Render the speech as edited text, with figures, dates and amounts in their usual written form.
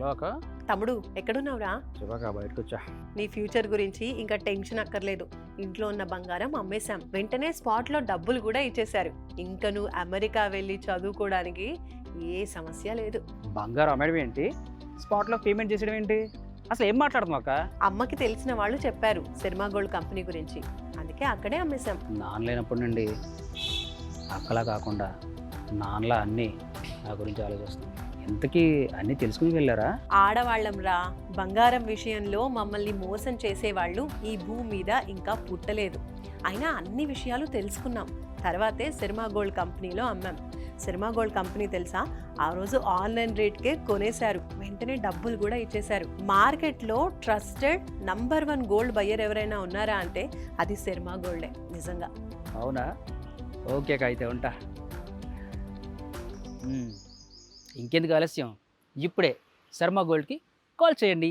శివాక తమ్ముడు ఎక్కడున్నావురా? శివాక బయటకు వచ్చా. నీ ఫ్యూచర్ గురించి ఇంకా టెన్షన్ అక్కర్లేదు. ఇంట్లో ఉన్న బంగారం అమ్మేశాం, వెంటనే స్పాట్ లో డబ్బులు కూడా ఇచ్చేశారు. ఇంకా నువ్వు అమెరికా వెళ్ళి చదువుకోవడానికి ఏ సమస్య లేదు. బంగారం అమ్మేయడం ఏంటి, స్పాట్లో పేమెంట్ చేసేయడం ఏంటి, అసలు ఏం మాట్లాడుతున్నావు అక్క? అమ్మకి తెలిసిన వాళ్ళు చెప్పారు శర్మ గోల్డ్ కంపెనీ గురించి, అందుకే అక్కడే అమ్మేశాం. నాన్న లేనప్పుడు నుండి అక్కలా కాకుండా నాన్నలా అన్నీ నా గురించి ఆలోచిస్తుంది. ఇంతకీ అన్నీ తెలుసుకుని వెళ్ళారా? ఆడవాళ్ళం రా, బంగారం విషయంలో మమ్మల్ని మోసం చేసేవాళ్ళు ఈ భూమి మీద ఇంకా పుట్టలేదు. అయినా అన్ని విషయాలు తెలుసుకున్నాం. తర్వాతే శర్మ గోల్డ్ కంపెనీలో అమ్మాం. శర్మ గోల్డ్ కంపెనీ తెలుసా, ఆ రోజు ఆన్లైన్ రేట్కే కొనేశారు, వెంటనే డబ్బులు కూడా ఇచ్చేశారు. మార్కెట్లో ట్రస్టెడ్ నంబర్ 1 గోల్డ్ బయ్యర్ ఎవరైనా ఉన్నారా అంటే అది శర్మ గోల్డే. నిజంగా. అవునా? ఓకే అక్క, అయితే ఉంటా. ఇంకెందుకు ఆలస్యం, ఇప్పుడే శర్మ గోల్డ్కి కాల్ చేయండి.